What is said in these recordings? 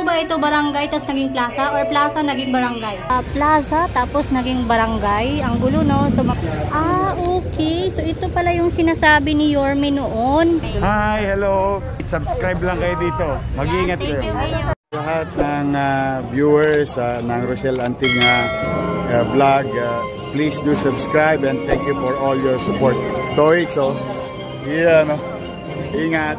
ba ito barangay tapos naging plaza or plaza naging barangay? Plaza tapos naging barangay. Ang gulo, no? So, okay. So ito pala yung sinasabi ni Yorme noon. Hi, hello. Subscribe lang kayo dito. Mag-iingat kayo. Lahat ng viewers ng Rochelle Anting vlog, please do subscribe and thank you for all your support. Toy, so, yeah, no? Ingat.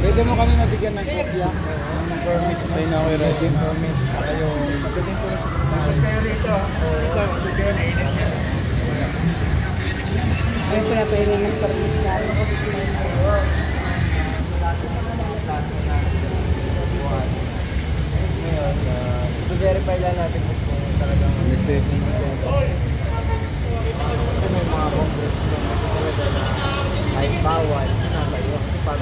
Pwede mo kami mabigyan ng kopya ng permit. Ay na, okay, ready. Permit. Ayaw. Pagdating ko na sa rito. Ay, pinapainin ng permit na. Ngayon, i-verify lang natin kung talagang setting ito. Kasi may mga complex na talaga na ay bawal na kayo pag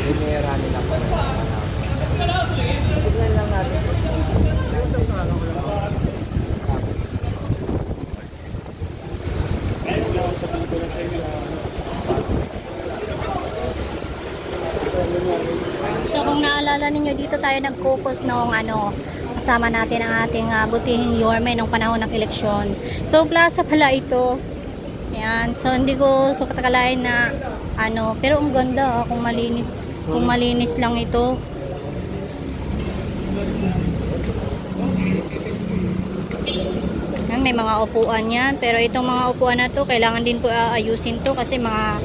binira nila pa rin. Tignan lang natin. So kung naalala ninyo, dito tayo nag-focus noong kasama natin ang ating butihing Yorme nung panahon ng eleksyon. So plaza pala ito. Yan. So hindi ko katakalain na pero ang ganda kung malinis lang ito. Yan, may mga upuan yan, pero itong mga upuan na to kailangan din po ayusin to kasi mga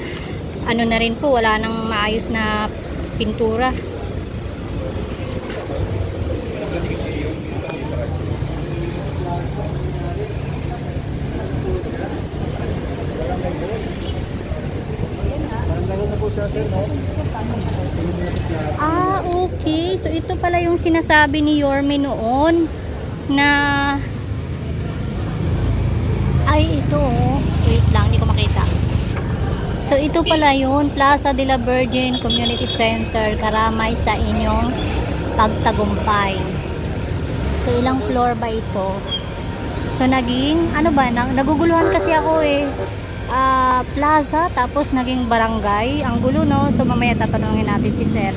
na rin po, wala nang maayos na pintura. Okay. So ito pala yung sinasabi ni Yorme noon na ito. Wait lang, hindi ko makita. So ito pala yun, Plaza de la Virgin Community Center, Karamay sa inyong pagtagumpay. So ilang floor ba ito? So naging, naguguluhan kasi ako plaza tapos naging barangay. Ang gulo, no? So mamaya tatanungin natin si Sir.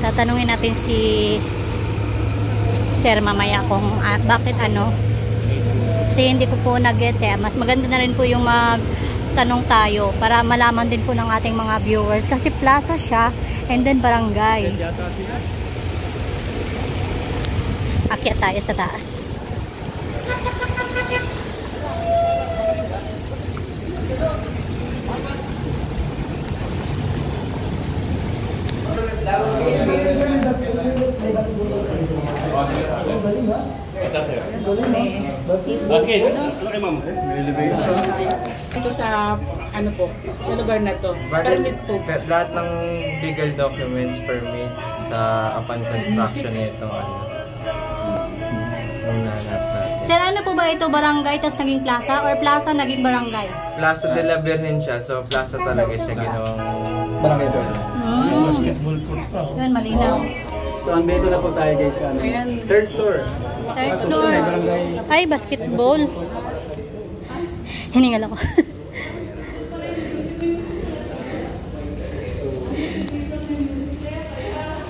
Tatanungin natin si Sir mamaya kung bakit kasi hindi ko po nag-gets mas maganda na rin po yung magtanong tayo para malaman din po ng ating mga viewers kasi plaza siya and then barangay. Akyat tayo sa taas. Ito sa sa lugar na to. Permit po. Lahat ng legal documents, permits sa upon construction nitong Sir, po ba ito barangay tas naging plaza or plaza naging barangay? Plaza de la Virgen siya, so plaza talaga siya ginawang Barangay doon. Basketball court pa. Yun, malinaw. So, andito na po tayo guys sa third floor. Third floor. Ay, basketball. Hiningal ako.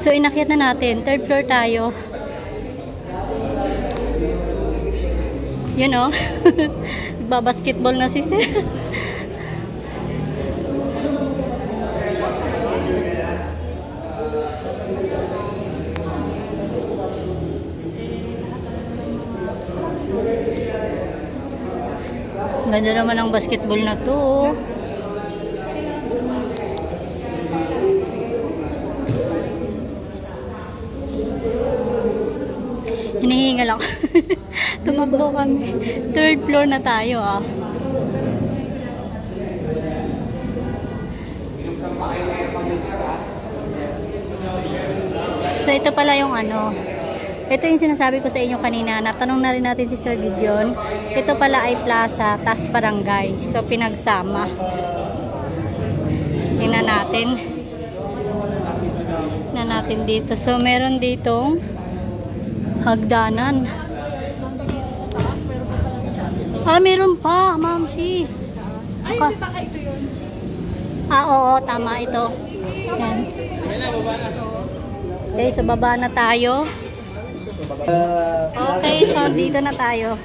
So, inakyat na natin. Third floor tayo. Yun o. Babasketball na si Sir. Ganda naman ang basketball na to. Hinihingal ako. Tumakbo kami. Third floor na tayo So ito pala yung Ito yung sinasabi ko sa inyo kanina. Natanong na rin natin si Sir Gideon. Ito pala ay plaza, tas barangay. So, pinagsama. Tingnan natin. Tingnan natin dito. So, meron ditong hagdanan. Meron pa, Ma'am Shi. Ay, hindi baka ito yun. Oo, tama ito. Yan. Okay, so baba na tayo. Okay, so dito na tayo.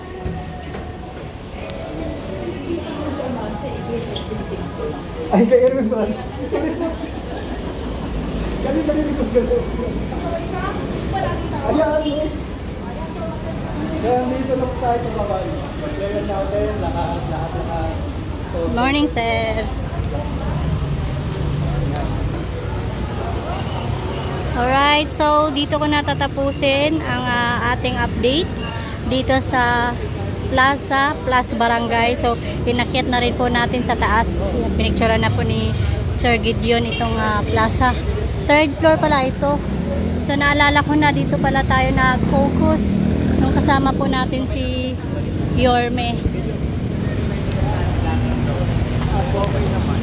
Ay, kay Erwin ba? Sorry. Kasi narinig ko gano'n. Ayan, so, dito lang tayo sa baba. Kaya sa akin, lahat na. Morning, sir. Alright, so dito ko natatapusin ang ating update dito sa Plaza plus Barangay. So, pinakyat na rin po natin sa taas. Pinicturean na po ni Sir Gideon itong plaza. Third floor pala ito. So, naalala ko na dito pala tayo nag-focus nung kasama po natin si Yorme. Okay naman.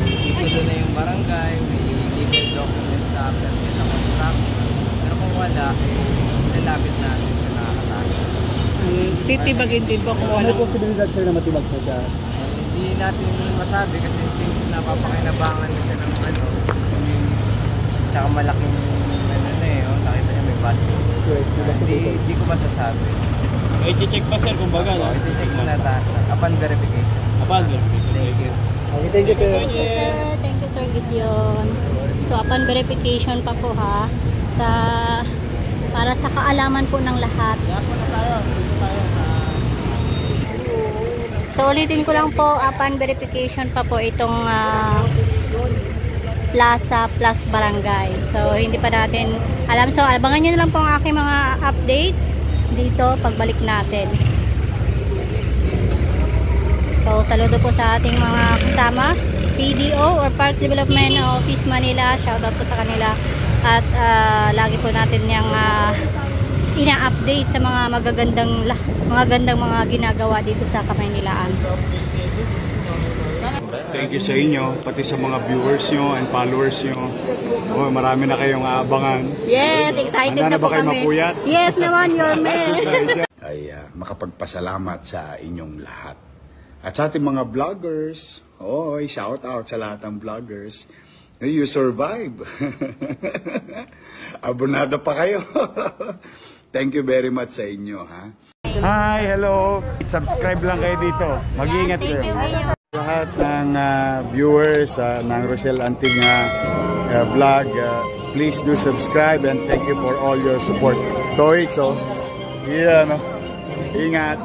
Dito doon na yung barangay, may legal document sa permit ng construction. Pero kung wala, lalapit natin sa nakakataas. Titibagin din po kung Ano ano. posibilidad sir na matibag po siya? Hindi natin masabi kasi since napapakinabangan na siya ng ano, tsaka malaking ano na eh, oh, nakita niya may basket. Yes, Hindi ko masasabi. i-check pa sir kung baga na. I-check na upon verification. Thank you. Okay, thank you sir. Thank you, sir. Thank you, Sir Gideon. So, upon verification pa po ha, para sa kaalaman po ng lahat. So, ulitin ko lang po, upon verification pa po itong Plaza plus Barangay. So, hindi pa natin alam. So, abangan nyo na lang po ang aking mga update dito pagbalik natin. So, saludo po sa ating mga kasama, PDO or Parks Development Office Manila. Shoutout po sa kanila. At lagi po natin yung ina-update sa mga magagandang mga ginagawa dito sa Kamaynilaan. Thank you sa inyo, pati sa mga viewers nyo and followers nyo. Oh, marami na kayong aabangan. Yes, excited Handa na po ba kayo kami. mapuyat? Yes naman, Yorme. Ay makapagpasalamat sa inyong lahat. At sa ating mga vloggers, shout out sa lahat ng vloggers. You survive. Abonado pa kayo. Thank you very much sa inyo, ha? Hi, hello. Subscribe lang kayo dito. Mag-iingat kayo. Lahat ng viewers ng Rochelle Antig vlog, please do subscribe and thank you for all your support. Toits, yeah, no? Ingat.